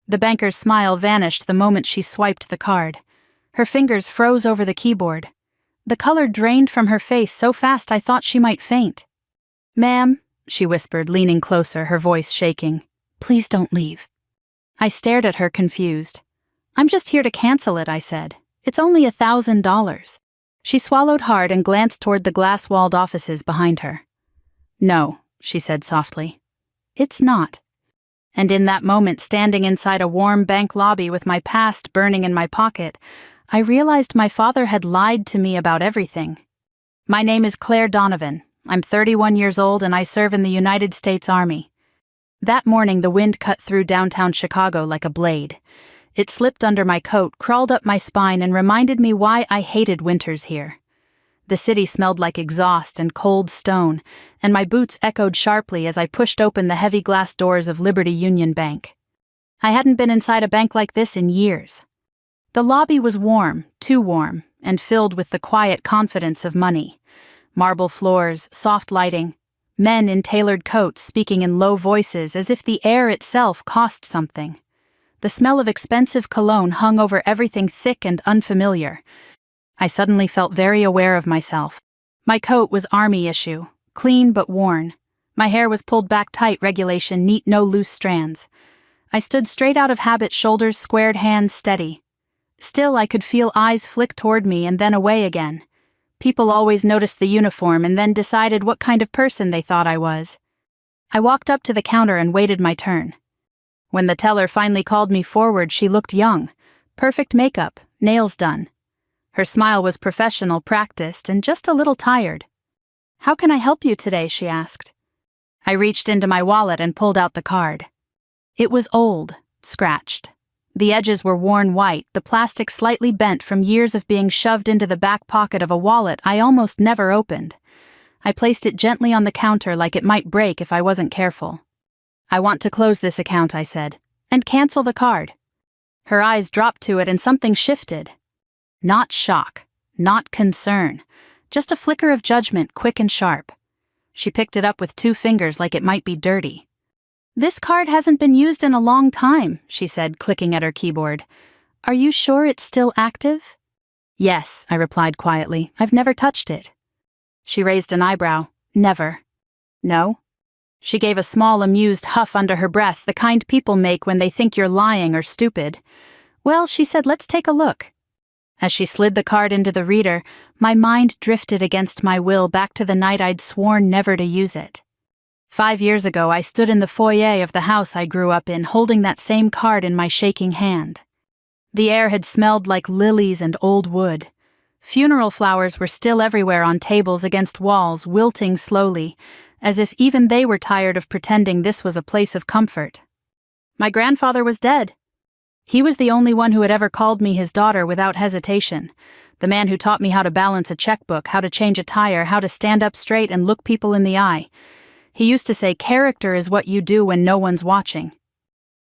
The banker's smile vanished the moment she swiped the card. Her fingers froze over the keyboard. The color drained from her face so fast I thought she might faint. "Ma'am," she whispered, leaning closer, her voice shaking. "Please don't leave." I stared at her, confused. "I'm just here to cancel it," I said. "It's only $1,000. She swallowed hard and glanced toward the glass-walled offices behind her. "No," she said softly. "It's not." And in that moment, standing inside a warm bank lobby with my past burning in my pocket, I realized my father had lied to me about everything. "My name is Claire Donovan. I'm 31 years old and I serve in the United States Army." That morning, the wind cut through downtown Chicago like a blade. It slipped under my coat, crawled up my spine, and reminded me why I hated winters here. The city smelled like exhaust and cold stone, and my boots echoed sharply as I pushed open the heavy glass doors of Liberty Union Bank. I hadn't been inside a bank like this in years. The lobby was warm, too warm, and filled with the quiet confidence of money. Marble floors, soft lighting, men in tailored coats speaking in low voices as if the air itself cost something. The smell of expensive cologne hung over everything thick and unfamiliar. I suddenly felt very aware of myself. My coat was Army issue, clean but worn. My hair was pulled back tight, regulation, neat, no loose strands. I stood straight out of habit, shoulders squared, hands steady. Still, I could feel eyes flick toward me and then away again. People always noticed the uniform and then decided what kind of person they thought I was. I walked up to the counter and waited my turn. When the teller finally called me forward, she looked young. Perfect makeup, nails done. Her smile was professional, practiced, and just a little tired. "How can I help you today?" she asked. I reached into my wallet and pulled out the card. It was old, scratched. The edges were worn white, the plastic slightly bent from years of being shoved into the back pocket of a wallet I almost never opened. I placed it gently on the counter like it might break if I wasn't careful. "I want to close this account," I said, "and cancel the card." Her eyes dropped to it and something shifted. Not shock, not concern, just a flicker of judgment, quick and sharp. She picked it up with 2 fingers like it might be dirty. "This card hasn't been used in a long time," she said, clicking at her keyboard. "Are you sure it's still active?" "Yes," I replied quietly. "I've never touched it." She raised an eyebrow. "Never." "No?" She gave a small, amused huff under her breath, the kind people make when they think you're lying or stupid. "Well," she said, "let's take a look." As she slid the card into the reader, my mind drifted against my will back to the night I'd sworn never to use it. 5 years ago, I stood in the foyer of the house I grew up in, holding that same card in my shaking hand. The air had smelled like lilies and old wood. Funeral flowers were still everywhere on tables against walls, wilting slowly, as if even they were tired of pretending this was a place of comfort. My grandfather was dead. He was the only one who had ever called me his daughter without hesitation, the man who taught me how to balance a checkbook, how to change a tire, how to stand up straight and look people in the eye. He used to say, "Character is what you do when no one's watching."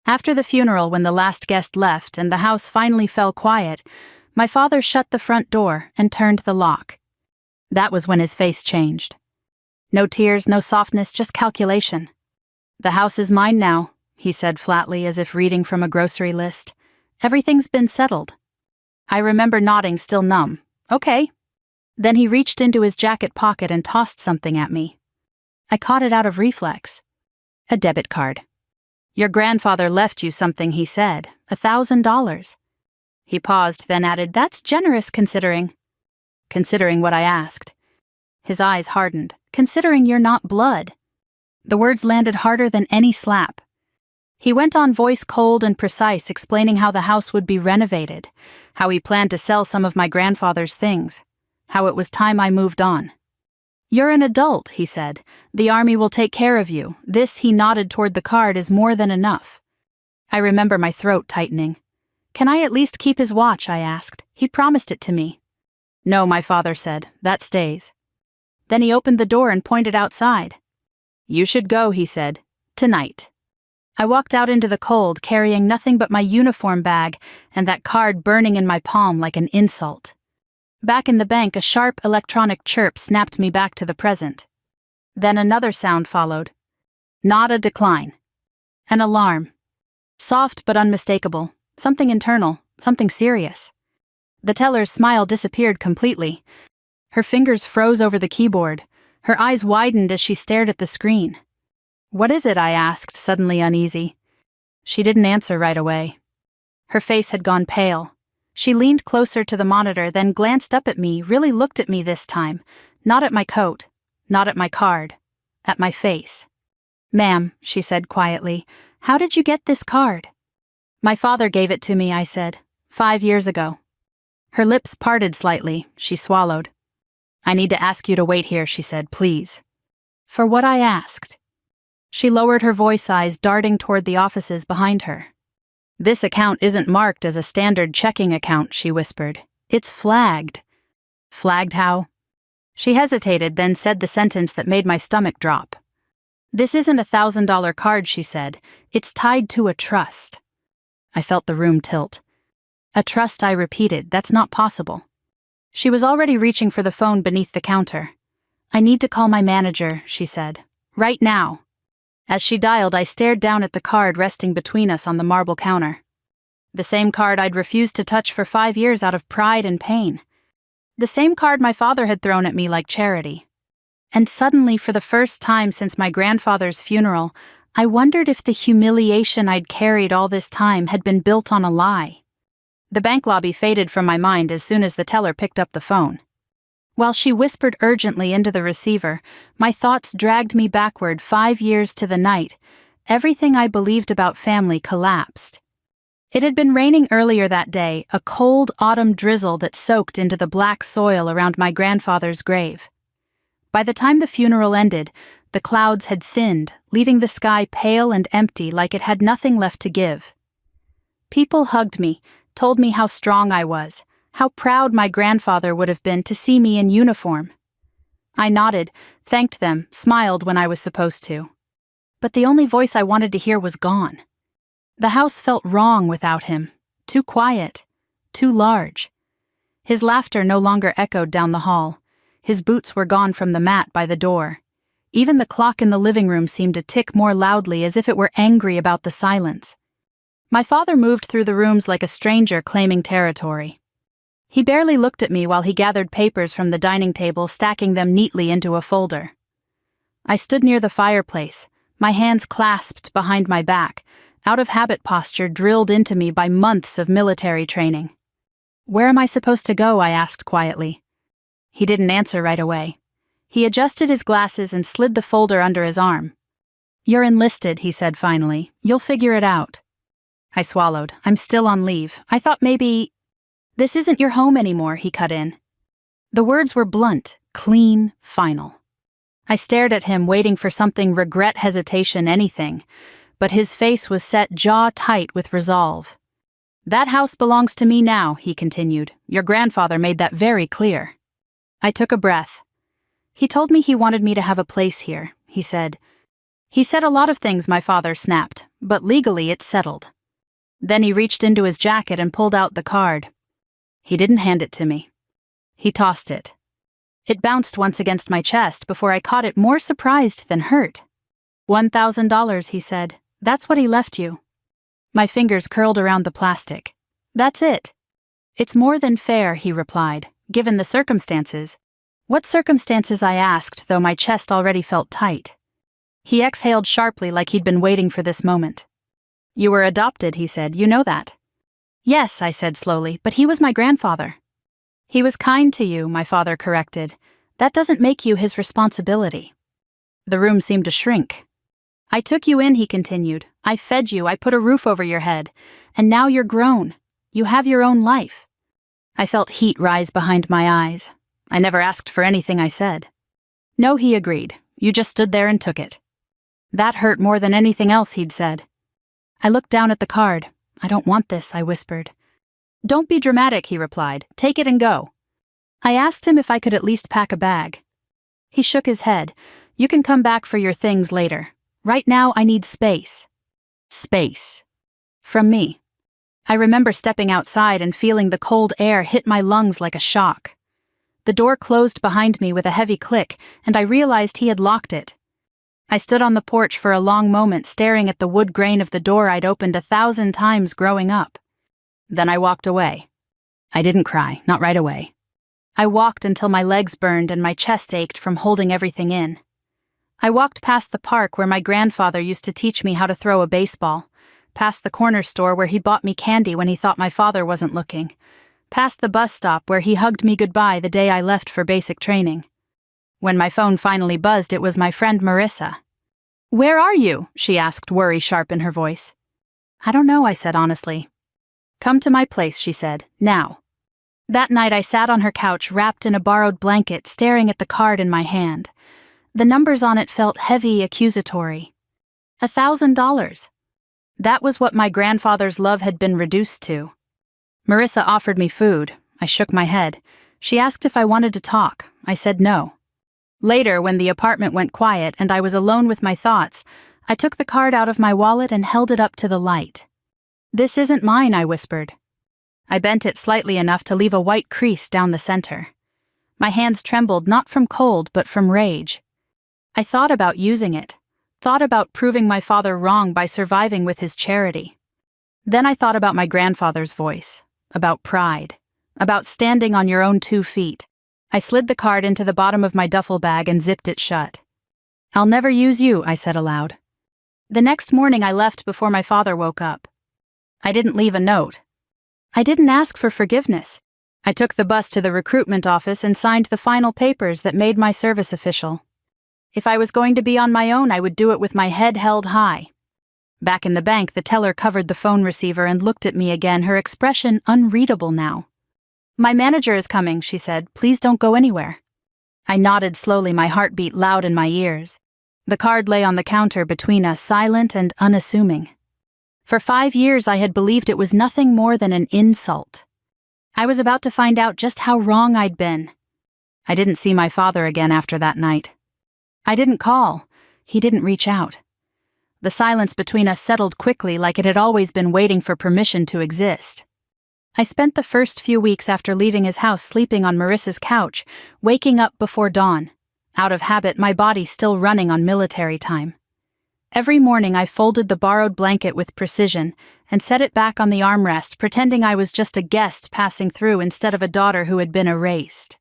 After the funeral, when the last guest left and the house finally fell quiet, my father shut the front door and turned the lock. That was when his face changed. No tears, no softness, just calculation. "The house is mine now," he said flatly, as if reading from a grocery list. "Everything's been settled." I remember nodding, still numb. "Okay." Then he reached into his jacket pocket and tossed something at me. I caught it out of reflex. A debit card. "Your grandfather left you something," he said. $1,000. He paused, then added, "That's generous considering." "Considering what?" I asked. His eyes hardened. "Considering you're not blood." The words landed harder than any slap. He went on, voice cold and precise, explaining how the house would be renovated, how he planned to sell some of my grandfather's things, how it was time I moved on. "You're an adult," he said. "The Army will take care of you. This," he nodded toward the card, "is more than enough." I remember my throat tightening. "Can I at least keep his watch?" I asked. "He promised it to me." "No," my father said. "That stays." Then he opened the door and pointed outside. "You should go," he said. "Tonight." I walked out into the cold, carrying nothing but my uniform bag and that card burning in my palm like an insult. Back in the bank, a sharp electronic chirp snapped me back to the present. Then another sound followed. Not a decline. An alarm. Soft but unmistakable. Something internal. Something serious. The teller's smile disappeared completely. Her fingers froze over the keyboard. Her eyes widened as she stared at the screen. "What is it?" I asked, suddenly uneasy. She didn't answer right away. Her face had gone pale. She leaned closer to the monitor, then glanced up at me, really looked at me this time. Not at my coat, not at my card, at my face. "Ma'am," she said quietly, "how did you get this card?" "My father gave it to me," I said, 5 years ago. Her lips parted slightly. She swallowed. "I need to ask you to wait here," she said, "please." "For what?" I asked. She lowered her voice, eyes darting toward the offices behind her. "This account isn't marked as a standard checking account," she whispered. "It's flagged." "Flagged how?" She hesitated, then said the sentence that made my stomach drop. "This isn't a $1,000 card," she said. "It's tied to a trust." I felt the room tilt. "A trust," I repeated. "That's not possible." She was already reaching for the phone beneath the counter. "I need to call my manager," she said. "Right now." As she dialed, I stared down at the card resting between us on the marble counter. The same card I'd refused to touch for 5 years out of pride and pain. The same card my father had thrown at me like charity. And suddenly, for the first time since my grandfather's funeral, I wondered if the humiliation I'd carried all this time had been built on a lie. The bank lobby faded from my mind as soon as the teller picked up the phone. While she whispered urgently into the receiver, my thoughts dragged me backward 5 years to the night. Everything I believed about family collapsed. It had been raining earlier that day, a cold autumn drizzle that soaked into the black soil around my grandfather's grave. By the time the funeral ended, the clouds had thinned, leaving the sky pale and empty like it had nothing left to give. People hugged me, told me how strong I was, how proud my grandfather would have been to see me in uniform. I nodded, thanked them, smiled when I was supposed to. But the only voice I wanted to hear was gone. The house felt wrong without him, too quiet, too large. His laughter no longer echoed down the hall. His boots were gone from the mat by the door. Even the clock in the living room seemed to tick more loudly, as if it were angry about the silence. My father moved through the rooms like a stranger claiming territory. He barely looked at me while he gathered papers from the dining table, stacking them neatly into a folder. I stood near the fireplace, my hands clasped behind my back, out of habit posture drilled into me by months of military training. "Where am I supposed to go?" I asked quietly. He didn't answer right away. He adjusted his glasses and slid the folder under his arm. "You're enlisted," he said finally. "You'll figure it out." I swallowed. "I'm still on leave. I thought maybe—" "This isn't your home anymore," he cut in. The words were blunt, clean, final. I stared at him, waiting for something, regret, hesitation, anything. But his face was set jaw tight with resolve. "That house belongs to me now," he continued. "Your grandfather made that very clear." I took a breath. "He told me he wanted me to have a place here," he said. "He said a lot of things," my father snapped, "but legally it's settled." Then he reached into his jacket and pulled out the card. He didn't hand it to me. He tossed it. It bounced once against my chest before I caught it, more surprised than hurt. $1,000, he said. "That's what he left you." My fingers curled around the plastic. "That's it." "It's more than fair," he replied, "given the circumstances." "What circumstances?" I asked, though my chest already felt tight. He exhaled sharply like he'd been waiting for this moment. "You were adopted," he said. "You know that." "Yes," I said slowly, "but he was my grandfather." "He was kind to you," my father corrected. "That doesn't make you his responsibility." The room seemed to shrink. "I took you in," he continued. "I fed you, I put a roof over your head. And now you're grown. You have your own life." I felt heat rise behind my eyes. I never asked for anything, I said. "No," he agreed. "You just stood there and took it." That hurt more than anything else he'd said. I looked down at the card. "I don't want this," I whispered. "Don't be dramatic," he replied. "Take it and go." I asked him if I could at least pack a bag. He shook his head. "You can come back for your things later. Right now, I need space." Space. From me. I remember stepping outside and feeling the cold air hit my lungs like a shock. The door closed behind me with a heavy click, and I realized he had locked it. I stood on the porch for a long moment staring at the wood grain of the door I'd opened 1,000 times growing up. Then I walked away. I didn't cry, not right away. I walked until my legs burned and my chest ached from holding everything in. I walked past the park where my grandfather used to teach me how to throw a baseball, past the corner store where he bought me candy when he thought my father wasn't looking, past the bus stop where he hugged me goodbye the day I left for basic training. When my phone finally buzzed, it was my friend Marissa. "Where are you?" she asked, worry sharp in her voice. "I don't know," I said honestly. "Come to my place," she said, "now." That night I sat on her couch wrapped in a borrowed blanket, staring at the card in my hand. The numbers on it felt heavy, accusatory. $1,000. That was what my grandfather's love had been reduced to. Marissa offered me food. I shook my head. She asked if I wanted to talk. I said no. Later, when the apartment went quiet and I was alone with my thoughts, I took the card out of my wallet and held it up to the light. "This isn't mine," I whispered. I bent it slightly enough to leave a white crease down the center. My hands trembled not from cold but from rage. I thought about using it, thought about proving my father wrong by surviving with his charity. Then I thought about my grandfather's voice, about pride, about standing on your own 2 feet. I slid the card into the bottom of my duffel bag and zipped it shut. "I'll never use you," I said aloud. The next morning I left before my father woke up. I didn't leave a note. I didn't ask for forgiveness. I took the bus to the recruitment office and signed the final papers that made my service official. If I was going to be on my own, I would do it with my head held high. Back in the bank, the teller covered the phone receiver and looked at me again, her expression unreadable now. "My manager is coming," she said. "Please don't go anywhere." I nodded slowly, my heartbeat loud in my ears. The card lay on the counter between us, silent and unassuming. For 5 years I had believed it was nothing more than an insult. I was about to find out just how wrong I'd been. I didn't see my father again after that night. I didn't call. He didn't reach out. The silence between us settled quickly, like it had always been waiting for permission to exist. I spent the first few weeks after leaving his house sleeping on Marissa's couch, waking up before dawn, out of habit, my body still running on military time. Every morning I folded the borrowed blanket with precision and set it back on the armrest, pretending I was just a guest passing through instead of a daughter who had been erased.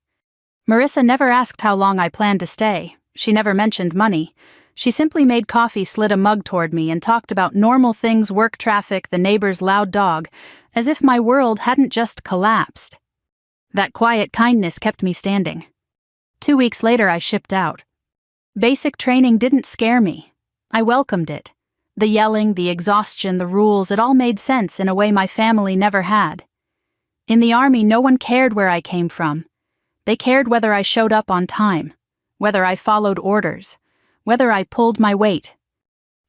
Marissa never asked how long I planned to stay. She never mentioned money. She simply made coffee, slid a mug toward me, and talked about normal things, work traffic, the neighbor's loud dog, as if my world hadn't just collapsed. That quiet kindness kept me standing. 2 weeks later I shipped out. Basic training didn't scare me. I welcomed it. The yelling, the exhaustion, the rules, it all made sense in a way my family never had. In the Army, no one cared where I came from. They cared whether I showed up on time, whether I followed orders, whether I pulled my weight.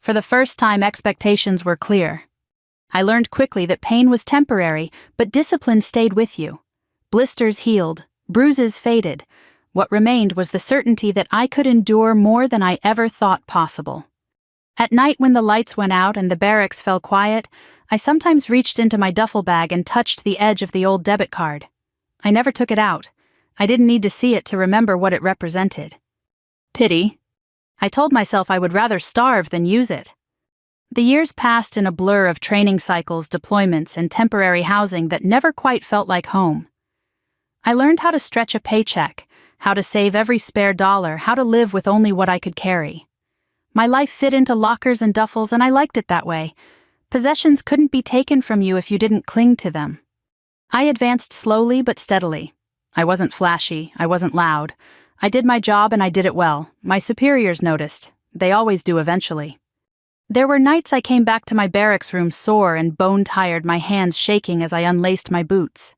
For the first time, expectations were clear. I learned quickly that pain was temporary, but discipline stayed with you. Blisters healed, bruises faded. What remained was the certainty that I could endure more than I ever thought possible. At night, when the lights went out and the barracks fell quiet, I sometimes reached into my duffel bag and touched the edge of the old debit card. I never took it out. I didn't need to see it to remember what it represented. Pity. I told myself I would rather starve than use it. The years passed in a blur of training cycles, deployments, and temporary housing that never quite felt like home. I learned how to stretch a paycheck, how to save every spare dollar, how to live with only what I could carry. My life fit into lockers and duffels, and I liked it that way. Possessions couldn't be taken from you if you didn't cling to them. I advanced slowly but steadily. I wasn't flashy, I wasn't loud. I did my job and I did it well. My superiors noticed. They always do eventually. There were nights I came back to my barracks room sore and bone-tired, my hands shaking as I unlaced my boots.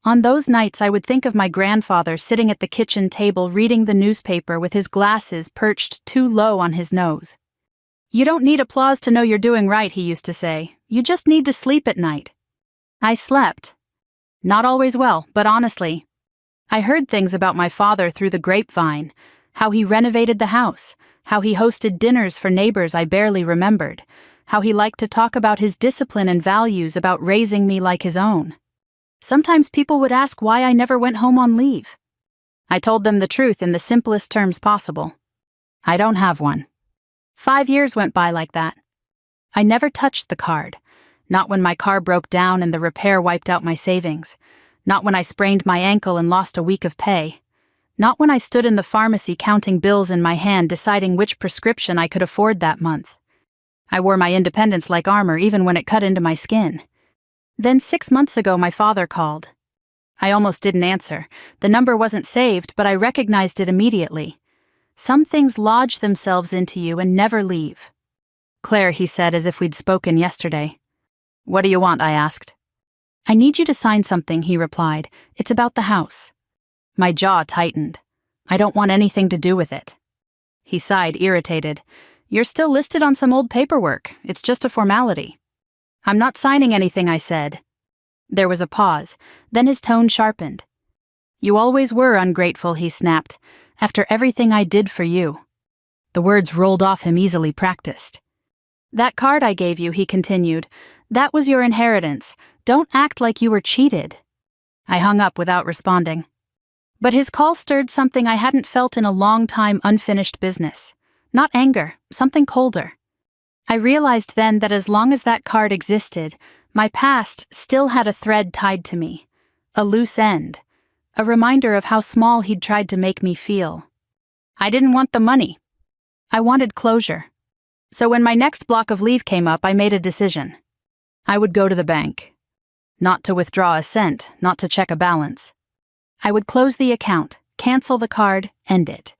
On those nights I would think of my grandfather sitting at the kitchen table reading the newspaper with his glasses perched too low on his nose. "You don't need applause to know you're doing right," he used to say. "You just need to sleep at night." I slept. Not always well, but honestly. I heard things about my father through the grapevine, how he renovated the house, how he hosted dinners for neighbors I barely remembered, how he liked to talk about his discipline and values, about raising me like his own. Sometimes people would ask why I never went home on leave. I told them the truth in the simplest terms possible. I don't have one. 5 years went by like that. I never touched the card. Not when my car broke down and the repair wiped out my savings. Not when I sprained my ankle and lost a week of pay. Not when I stood in the pharmacy counting bills in my hand deciding which prescription I could afford that month. I wore my independence like armor even when it cut into my skin. Then 6 months ago my father called. I almost didn't answer. The number wasn't saved, but I recognized it immediately. Some things lodge themselves into you and never leave. "Claire," he said as if we'd spoken yesterday. "What do you want?" I asked. "I need you to sign something," he replied. "It's about the house." My jaw tightened. "I don't want anything to do with it." He sighed, irritated. "You're still listed on some old paperwork. It's just a formality." "I'm not signing anything," I said. There was a pause. Then his tone sharpened. "You always were ungrateful," he snapped, "after everything I did for you." The words rolled off him easily practiced. "That card I gave you," he continued, "that was your inheritance. Don't act like you were cheated." I hung up without responding. But his call stirred something I hadn't felt in a long time: unfinished business. Not anger, something colder. I realized then that as long as that card existed, my past still had a thread tied to me. A loose end. A reminder of how small he'd tried to make me feel. I didn't want the money. I wanted closure. So when my next block of leave came up, I made a decision. I would go to the bank. Not to withdraw a cent, not to check a balance. I would close the account, cancel the card, end it.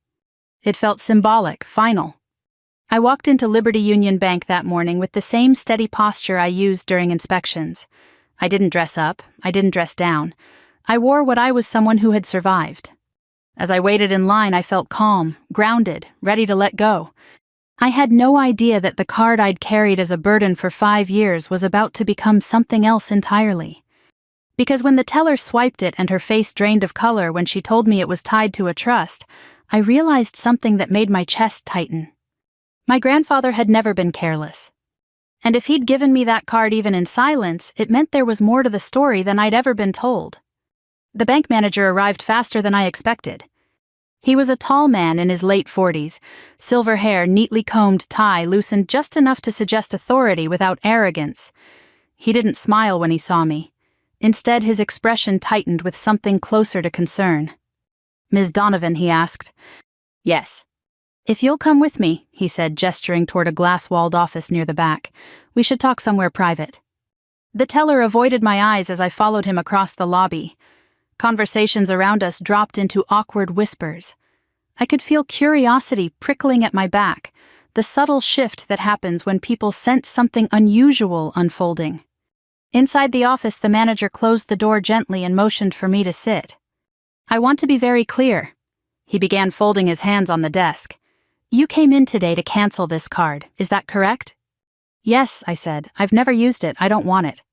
It felt symbolic, final. I walked into Liberty Union Bank that morning with the same steady posture I used during inspections. I didn't dress up, I didn't dress down. I wore what I was: someone who had survived. As I waited in line, I felt calm, grounded, ready to let go. I had no idea that the card I'd carried as a burden for 5 years was about to become something else entirely. Because when the teller swiped it and her face drained of color when she told me it was tied to a trust, I realized something that made my chest tighten. My grandfather had never been careless. And if he'd given me that card even in silence, it meant there was more to the story than I'd ever been told. The bank manager arrived faster than I expected. He was a tall man in his late 40s, silver hair, neatly combed tie loosened just enough to suggest authority without arrogance. He didn't smile when he saw me. Instead, his expression tightened with something closer to concern. "Ms. Donovan?" he asked. "Yes." "If you'll come with me," he said, gesturing toward a glass-walled office near the back. "We should talk somewhere private." The teller avoided my eyes as I followed him across the lobby. Conversations around us dropped into awkward whispers. I could feel curiosity prickling at my back, the subtle shift that happens when people sense something unusual unfolding. Inside the office, the manager closed the door gently and motioned for me to sit. "I want to be very clear." He began folding his hands on the desk. "You came in today to cancel this card, is that correct?" "Yes," I said. "I've never used it. I don't want it."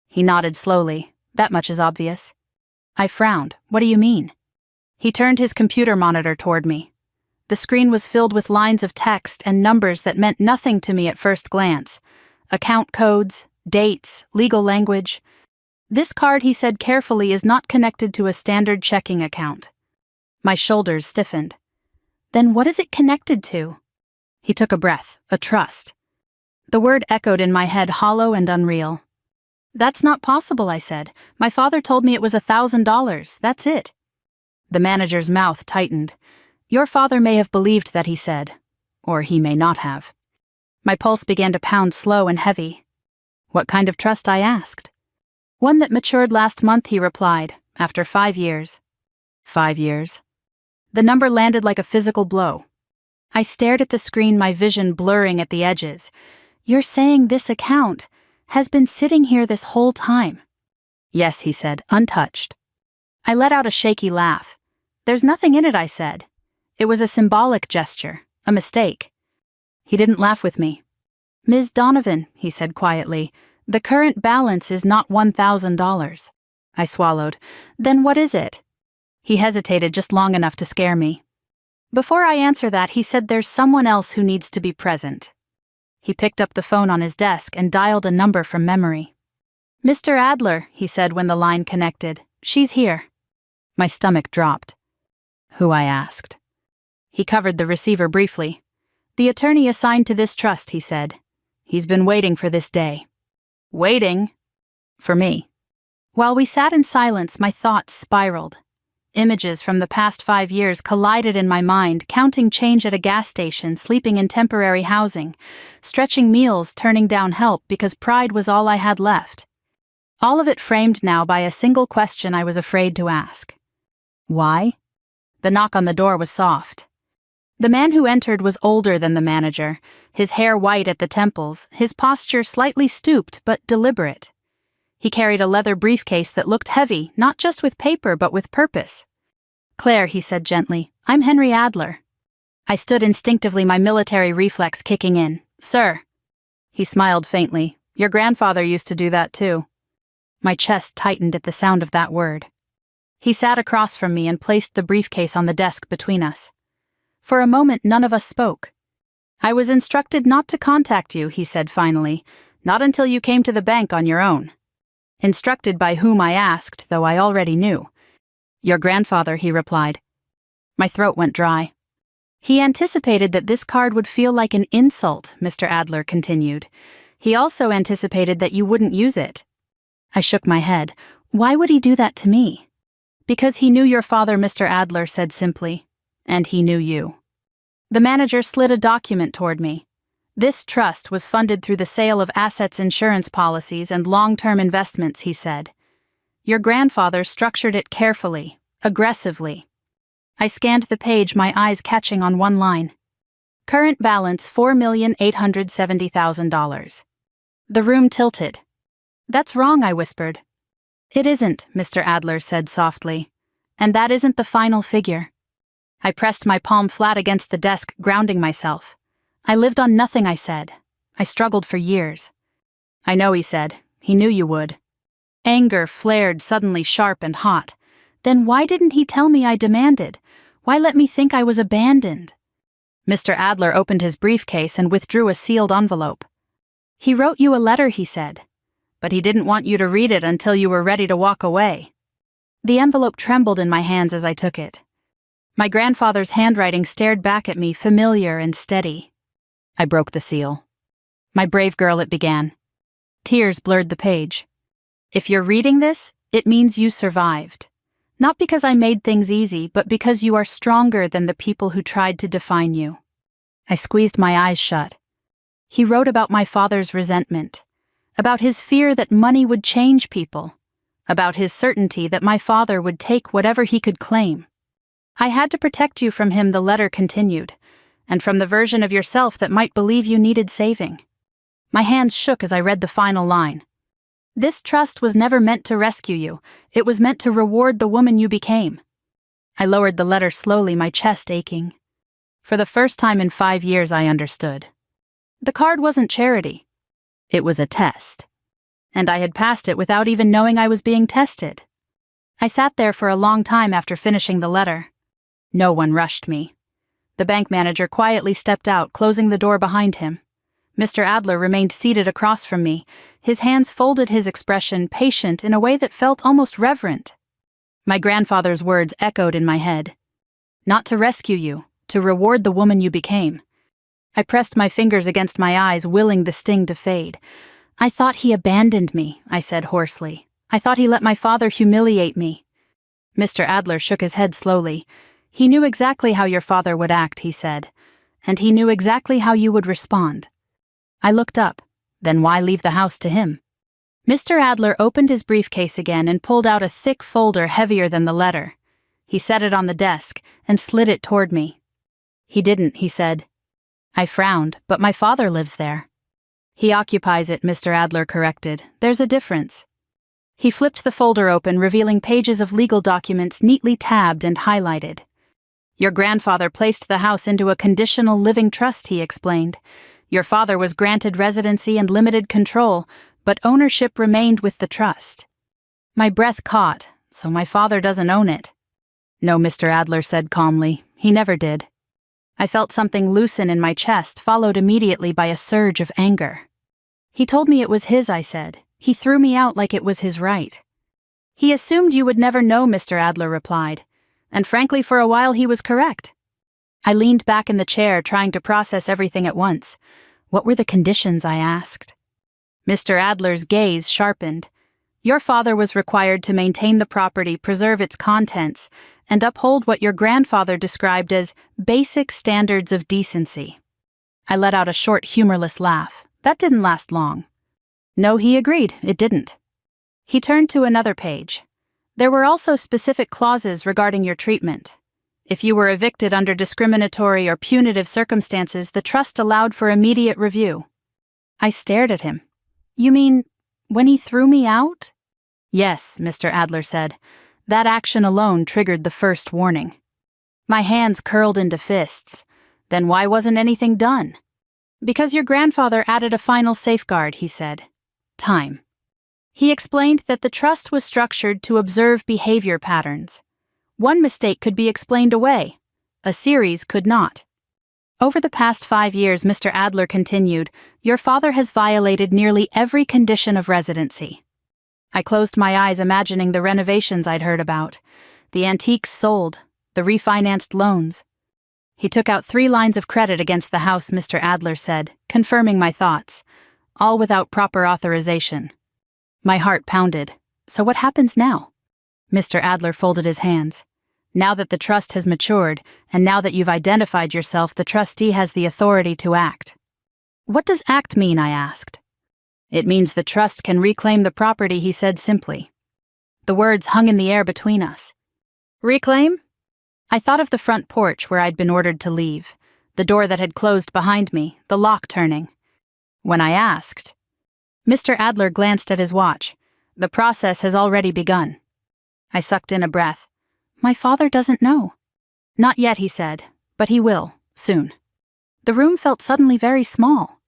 He nodded slowly. "That much is obvious." I frowned. "What do you mean?" He turned his computer monitor toward me. The screen was filled with lines of text and numbers that meant nothing to me at first glance. Account codes, dates, legal language. "This card," he said carefully, "is not connected to a standard checking account." My shoulders stiffened. "Then what is it connected to?" He took a breath. "A trust." The word echoed in my head, hollow and unreal. "That's not possible," I said. "My father told me it was $1,000. That's it." The manager's mouth tightened. "Your father may have believed that," he said. Or he may not have. My pulse began to pound slow and heavy. "What kind of trust?" I asked. "One that matured last month," he replied, "after 5 years. 5 years. The number landed like a physical blow. I stared at the screen, my vision blurring at the edges. "You're saying this account has been sitting here this whole time?" "Yes," he said, "untouched." I let out a shaky laugh. "There's nothing in it," I said. "It was a symbolic gesture, a mistake." He didn't laugh with me. "Ms. Donovan," he said quietly, "the current balance is not $1,000. I swallowed. "Then what is it?" He hesitated just long enough to scare me. "Before I answer that," he said, "there's someone else who needs to be present." He picked up the phone on his desk and dialed a number from memory. "Mr. Adler," he said when the line connected. "She's here." My stomach dropped. "Who?" I asked. He covered the receiver briefly. The attorney assigned to this trust, he said. He's been waiting for this day. Waiting? For me. While we sat in silence, my thoughts spiraled. Images from the past 5 years collided in my mind, counting change at a gas station, sleeping in temporary housing, stretching meals, turning down help because pride was all I had left. All of it framed now by a single question I was afraid to ask. Why? The knock on the door was soft. The man who entered was older than the manager, his hair white at the temples, his posture slightly stooped but deliberate. He carried a leather briefcase that looked heavy, not just with paper but with purpose. Claire, he said gently, I'm Henry Adler. I stood instinctively, my military reflex kicking in. Sir. He smiled faintly. Your grandfather used to do that too. My chest tightened at the sound of that word. He sat across from me and placed the briefcase on the desk between us. For a moment, none of us spoke. I was instructed not to contact you, he said finally, not until you came to the bank on your own. Instructed by whom I asked, though I already knew. Your grandfather, he replied. My throat went dry. He anticipated that this card would feel like an insult, Mr. Adler continued. He also anticipated that you wouldn't use it. I shook my head. Why would he do that to me? Because he knew your father, Mr. Adler said simply, and he knew you. The manager slid a document toward me. This trust was funded through the sale of assets insurance policies and long-term investments, he said. Your grandfather structured it carefully, aggressively. I scanned the page, my eyes catching on one line. Current balance $4,870,000. The room tilted. That's wrong, I whispered. It isn't, Mr. Adler said softly. And that isn't the final figure. I pressed my palm flat against the desk, grounding myself. I lived on nothing, I said. I struggled for years. I know, he said. He knew you would. Anger flared suddenly sharp and hot. Then why didn't he tell me I demanded? Why let me think I was abandoned? Mr. Adler opened his briefcase and withdrew a sealed envelope. He wrote you a letter, he said. But he didn't want you to read it until you were ready to walk away. The envelope trembled in my hands as I took it. My grandfather's handwriting stared back at me, familiar and steady. I broke the seal. My brave girl, it began. Tears blurred the page. If you're reading this, it means you survived. Not because I made things easy, but because you are stronger than the people who tried to define you. I squeezed my eyes shut. He wrote about my father's resentment, about his fear that money would change people, about his certainty that my father would take whatever he could claim. I had to protect you from him, the letter continued, and from the version of yourself that might believe you needed saving. My hands shook as I read the final line. This trust was never meant to rescue you. It was meant to reward the woman you became. I lowered the letter slowly, my chest aching. For the first time in 5 years, I understood. The card wasn't charity. It was a test. And I had passed it without even knowing I was being tested. I sat there for a long time after finishing the letter. No one rushed me. The bank manager quietly stepped out, closing the door behind him. Mr. Adler remained seated across from me, his hands folded, his expression patient in a way that felt almost reverent. My grandfather's words echoed in my head. Not to rescue you, to reward the woman you became. I pressed my fingers against my eyes, willing the sting to fade. I thought he abandoned me, I said hoarsely. I thought he let my father humiliate me. Mr. Adler shook his head slowly. He knew exactly how your father would act, he said, and he knew exactly how you would respond. I looked up. Then why leave the house to him? Mr. Adler opened his briefcase again and pulled out a thick folder heavier than the letter. He set it on the desk and slid it toward me. He didn't, he said. I frowned, but my father lives there. He occupies it, Mr. Adler corrected. There's a difference. He flipped the folder open, revealing pages of legal documents neatly tabbed and highlighted. Your grandfather placed the house into a conditional living trust, he explained. Your father was granted residency and limited control, but ownership remained with the trust. My breath caught, so my father doesn't own it. No, Mr. Adler said calmly. He never did. I felt something loosen in my chest, followed immediately by a surge of anger. He told me it was his, I said. He threw me out like it was his right. He assumed you would never know, Mr. Adler replied. And frankly, for a while he was correct. I leaned back in the chair, trying to process everything at once. What were the conditions, I asked. Mr. Adler's gaze sharpened. Your father was required to maintain the property, preserve its contents, and uphold what your grandfather described as basic standards of decency. I let out a short, humorless laugh. That didn't last long. No, he agreed, it didn't. He turned to another page. There were also specific clauses regarding your treatment. If you were evicted under discriminatory or punitive circumstances, the trust allowed for immediate review. I stared at him. You mean, when he threw me out? Yes, Mr. Adler said. That action alone triggered the first warning. My hands curled into fists. Then why wasn't anything done? Because your grandfather added a final safeguard, he said. Time. He explained that the trust was structured to observe behavior patterns. One mistake could be explained away. A series could not. Over the past 5 years, Mr. Adler continued, your father has violated nearly every condition of residency. I closed my eyes, imagining the renovations I'd heard about, the antiques sold, the refinanced loans. He took out 3 lines of credit against the house, Mr. Adler said, confirming my thoughts, all without proper authorization. My heart pounded. So what happens now? Mr. Adler folded his hands. Now that the trust has matured, and now that you've identified yourself, the trustee has the authority to act. What does act mean, I asked. It means the trust can reclaim the property, he said simply. The words hung in the air between us. Reclaim? I thought of the front porch where I'd been ordered to leave, the door that had closed behind me, the lock turning. When I asked, Mr. Adler glanced at his watch. The process has already begun. I sucked in a breath. My father doesn't know. Not yet, he said, but he will, soon. The room felt suddenly very small.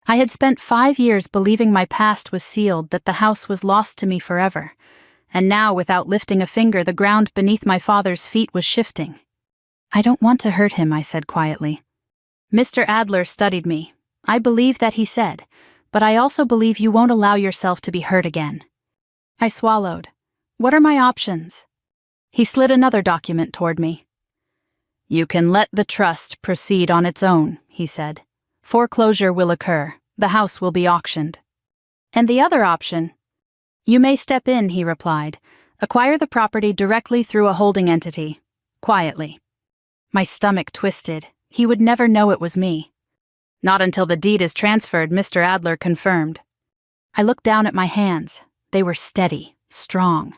I had spent 5 years believing my past was sealed, that the house was lost to me forever. And now, without lifting a finger, the ground beneath my father's feet was shifting. I don't want to hurt him, I said quietly. Mr. Adler studied me. I believe that, he said, but I also believe you won't allow yourself to be hurt again. I swallowed. What are my options? He slid another document toward me. You can let the trust proceed on its own, he said. Foreclosure will occur. The house will be auctioned. And the other option? You may step in, he replied. Acquire the property directly through a holding entity. Quietly. My stomach twisted. He would never know it was me. Not until the deed is transferred, Mr. Adler confirmed. I looked down at my hands. They were steady, strong.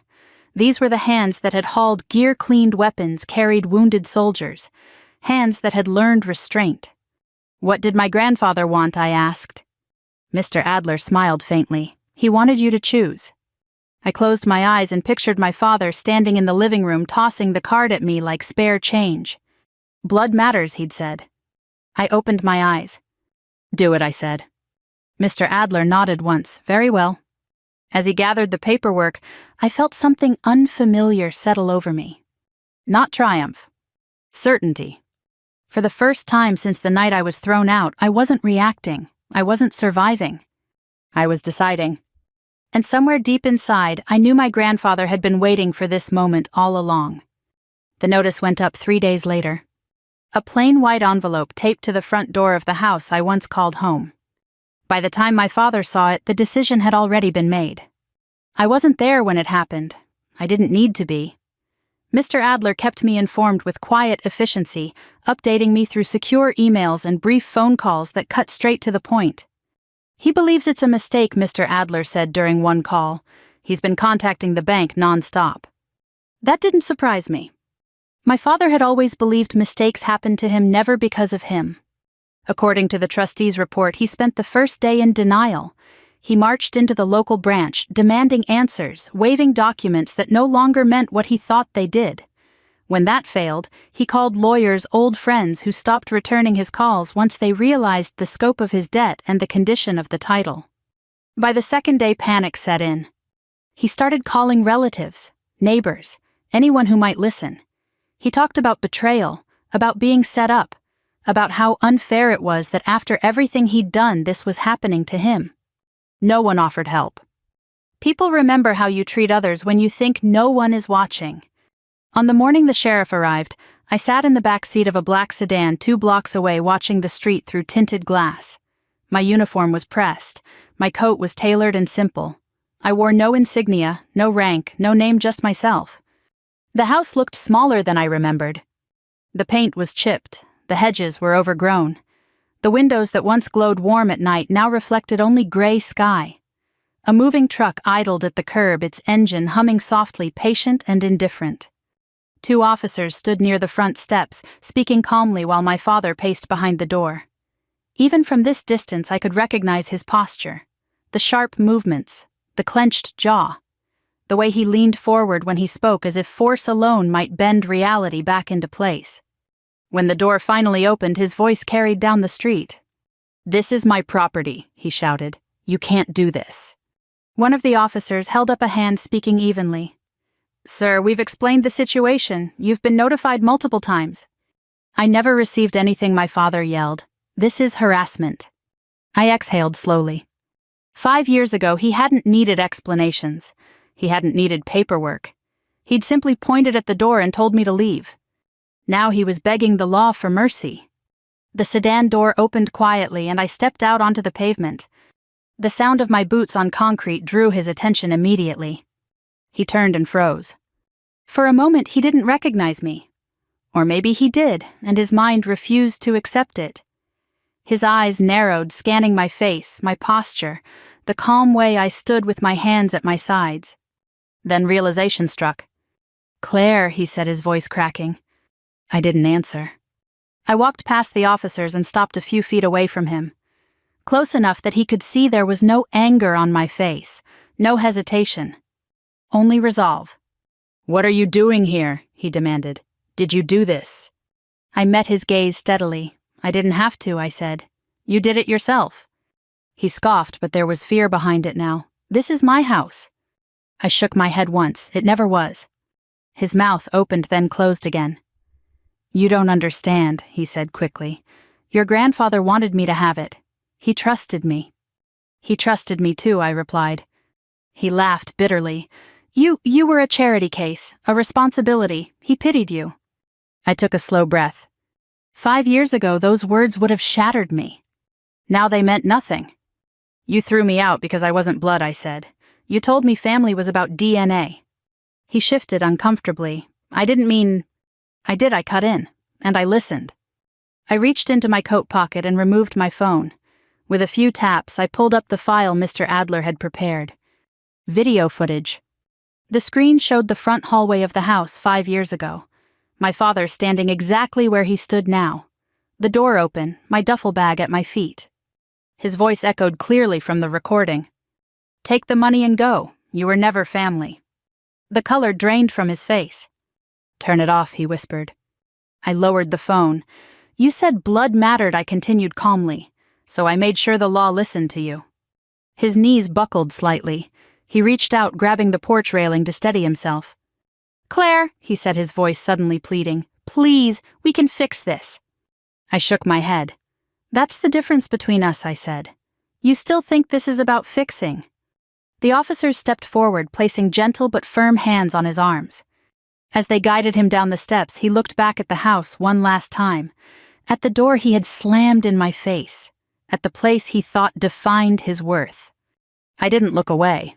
These were the hands that had hauled gear-cleaned weapons, carried wounded soldiers, hands that had learned restraint. What did my grandfather want, I asked. Mr. Adler smiled faintly. He wanted you to choose. I closed my eyes and pictured my father standing in the living room, tossing the card at me like spare change. Blood matters, he'd said. I opened my eyes. Do it, I said. Mr. Adler nodded once. Very well. As he gathered the paperwork, I felt something unfamiliar settle over me. Not triumph. Certainty. For the first time since the night I was thrown out, I wasn't reacting. I wasn't surviving. I was deciding. And somewhere deep inside, I knew my grandfather had been waiting for this moment all along. The notice went up 3 days later. A plain white envelope taped to the front door of the house I once called home. By the time my father saw it, the decision had already been made. I wasn't there when it happened. I didn't need to be. Mr. Adler kept me informed with quiet efficiency, updating me through secure emails and brief phone calls that cut straight to the point. He believes it's a mistake, Mr. Adler said during one call. He's been contacting the bank nonstop. That didn't surprise me. My father had always believed mistakes happened to him never because of him. According to the trustee's report, he spent the first day in denial. He marched into the local branch, demanding answers, waving documents that no longer meant what he thought they did. When that failed, he called lawyers, old friends who stopped returning his calls once they realized the scope of his debt and the condition of the title. By the second day, panic set in. He started calling relatives, neighbors, anyone who might listen. He talked about betrayal, about being set up, about how unfair it was that after everything he'd done, this was happening to him. No one offered help. People remember how you treat others when you think no one is watching. On the morning the sheriff arrived, I sat in the back seat of a black sedan 2 blocks away watching the street through tinted glass. My uniform was pressed. My coat was tailored and simple. I wore no insignia, no rank, no name, just myself. The house looked smaller than I remembered. The paint was chipped. The hedges were overgrown. The windows that once glowed warm at night now reflected only gray sky. A moving truck idled at the curb, its engine humming softly, patient and indifferent. 2 officers stood near the front steps, speaking calmly while my father paced behind the door. Even from this distance I could recognize his posture, the sharp movements, the clenched jaw, the way he leaned forward when he spoke as if force alone might bend reality back into place. When the door finally opened, his voice carried down the street. "This is my property," he shouted. "You can't do this." One of the officers held up a hand, speaking evenly. "Sir, we've explained the situation. You've been notified multiple times." "I never received anything," my father yelled. "This is harassment." I exhaled slowly. 5 years ago, he hadn't needed explanations. He hadn't needed paperwork. He'd simply pointed at the door and told me to leave. Now he was begging the law for mercy. The sedan door opened quietly and I stepped out onto the pavement. The sound of my boots on concrete drew his attention immediately. He turned and froze. For a moment he didn't recognize me. Or maybe he did, and his mind refused to accept it. His eyes narrowed, scanning my face, my posture, the calm way I stood with my hands at my sides. Then realization struck. "Claire," he said, his voice cracking. I didn't answer. I walked past the officers and stopped a few feet away from him. Close enough that he could see there was no anger on my face, no hesitation. Only resolve. "What are you doing here?" he demanded. "Did you do this?" I met his gaze steadily. "I didn't have to," I said. "You did it yourself." He scoffed, but there was fear behind it now. "This is my house." I shook my head once. It never was. His mouth opened, then closed again. "You don't understand," he said quickly. "Your grandfather wanted me to have it. He trusted me." "He trusted me too," I replied. He laughed bitterly. You were a charity case, a responsibility. He pitied you." I took a slow breath. 5 years ago, those words would have shattered me. Now they meant nothing. "You threw me out because I wasn't blood," I said. "You told me family was about DNA." He shifted uncomfortably. "I didn't mean—" "I did," I cut in. "And I listened." I reached into my coat pocket and removed my phone. With a few taps, I pulled up the file Mr. Adler had prepared. Video footage. The screen showed the front hallway of the house 5 years ago. My father standing exactly where he stood now. The door open, my duffel bag at my feet. His voice echoed clearly from the recording. "Take the money and go. You were never family." The color drained from his face. "Turn it off," he whispered. I lowered the phone. "You said blood mattered," I continued calmly, "so I made sure the law listened to you." His knees buckled slightly. He reached out, grabbing the porch railing to steady himself. "Claire," he said, his voice suddenly pleading, "please, we can fix this." I shook my head. "That's the difference between us," I said. "You still think this is about fixing." The officers stepped forward, placing gentle but firm hands on his arms. As they guided him down the steps, he looked back at the house one last time. At the door he had slammed in my face. At the place he thought defined his worth. I didn't look away.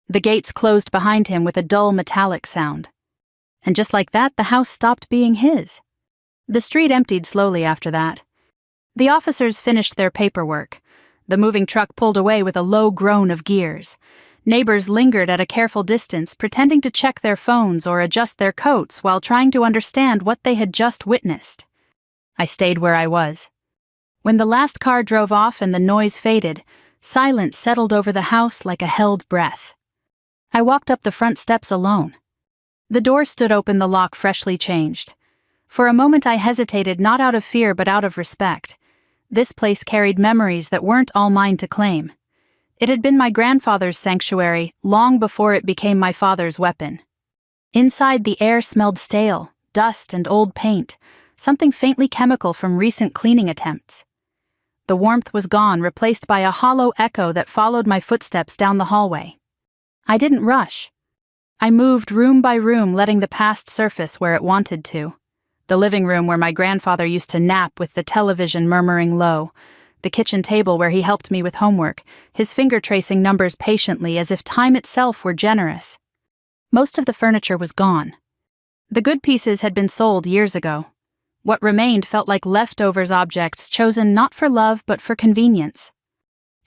The gates closed behind him with a dull metallic sound. And just like that, the house stopped being his. The street emptied slowly after that. The officers finished their paperwork. The moving truck pulled away with a low groan of gears. Neighbors lingered at a careful distance, pretending to check their phones or adjust their coats while trying to understand what they had just witnessed. I stayed where I was. When the last car drove off and the noise faded, silence settled over the house like a held breath. I walked up the front steps alone. The door stood open, the lock freshly changed. For a moment I hesitated, not out of fear but out of respect. This place carried memories that weren't all mine to claim. It had been my grandfather's sanctuary long before it became my father's weapon. Inside, the air smelled stale, dust and old paint, something faintly chemical from recent cleaning attempts. The warmth was gone, replaced by a hollow echo that followed my footsteps down the hallway. I didn't rush. I moved room by room, letting the past surface where it wanted to. The living room where my grandfather used to nap with the television murmuring low. The kitchen table where he helped me with homework, his finger tracing numbers patiently as if time itself were generous. Most of the furniture was gone. The good pieces had been sold years ago. What remained felt like leftovers, objects chosen not for love but for convenience.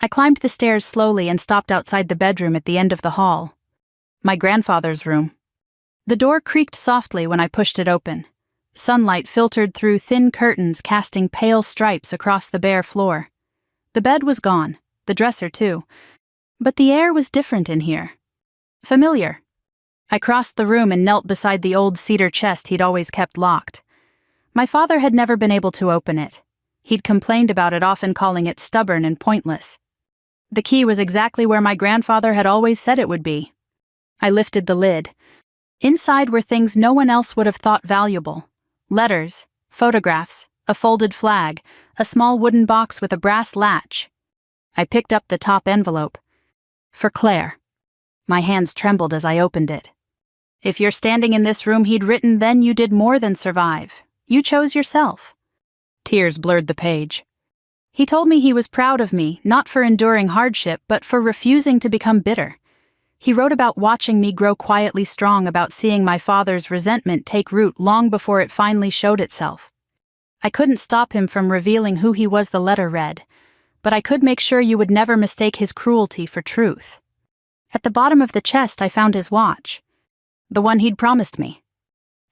I climbed the stairs slowly and stopped outside the bedroom at the end of the hall. My grandfather's room. The door creaked softly when I pushed it open. Sunlight filtered through thin curtains, casting pale stripes across the bare floor. The bed was gone, the dresser too. But the air was different in here. Familiar. I crossed the room and knelt beside the old cedar chest he'd always kept locked. My father had never been able to open it. He'd complained about it, often calling it stubborn and pointless. The key was exactly where my grandfather had always said it would be. I lifted the lid. Inside were things no one else would have thought valuable. Letters, photographs, a folded flag, a small wooden box with a brass latch. I picked up the top envelope. For Claire. My hands trembled as I opened it. If you're standing in this room, he'd written, then you did more than survive. You chose yourself. Tears blurred the page. He told me he was proud of me, not for enduring hardship, but for refusing to become bitter. He wrote about watching me grow quietly strong, about seeing my father's resentment take root long before it finally showed itself. I couldn't stop him from revealing who he was, the letter read, but I could make sure you would never mistake his cruelty for truth. At the bottom of the chest I found his watch, the one he'd promised me.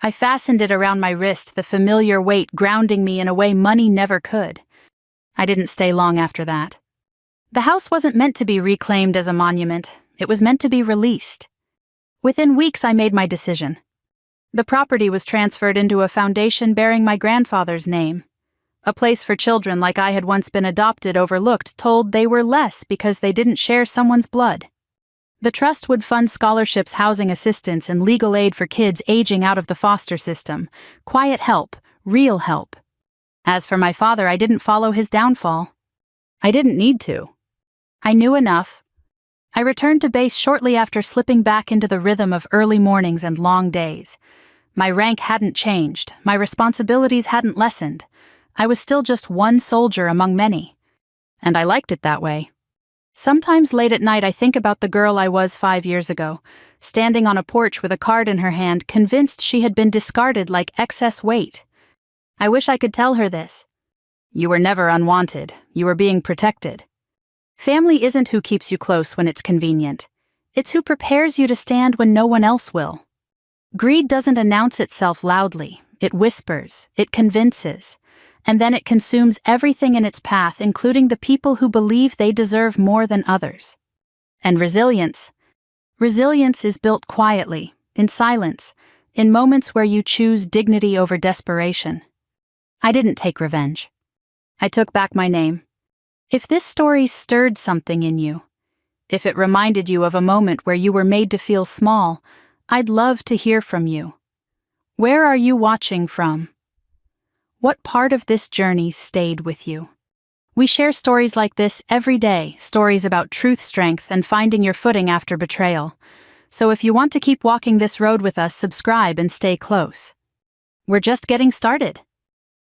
I fastened it around my wrist, the familiar weight grounding me in a way money never could. I didn't stay long after that. The house wasn't meant to be reclaimed as a monument. It was meant to be released. Within weeks, I made my decision. The property was transferred into a foundation bearing my grandfather's name. A place for children like I had once been adopted, overlooked, told they were less because they didn't share someone's blood. The trust would fund scholarships, housing assistance, and legal aid for kids aging out of the foster system. Quiet help, real help. As for my father, I didn't follow his downfall. I didn't need to. I knew enough. I returned to base shortly after, slipping back into the rhythm of early mornings and long days. My rank hadn't changed, my responsibilities hadn't lessened. I was still just one soldier among many. And I liked it that way. Sometimes late at night I think about the girl I was 5 years ago, standing on a porch with a card in her hand, convinced she had been discarded like excess weight. I wish I could tell her this. You were never unwanted, you were being protected. Family isn't who keeps you close when it's convenient. It's who prepares you to stand when no one else will. Greed doesn't announce itself loudly. It whispers, it convinces, and then it consumes everything in its path, including the people who believe they deserve more than others. And resilience is built quietly, in silence, in moments where you choose dignity over desperation. I didn't take revenge. I took back my name. If this story stirred something in you, if it reminded you of a moment where you were made to feel small, I'd love to hear from you. Where are you watching from? What part of this journey stayed with you? We share stories like this every day, stories about truth, strength, and finding your footing after betrayal. So if you want to keep walking this road with us, subscribe and stay close. We're just getting started.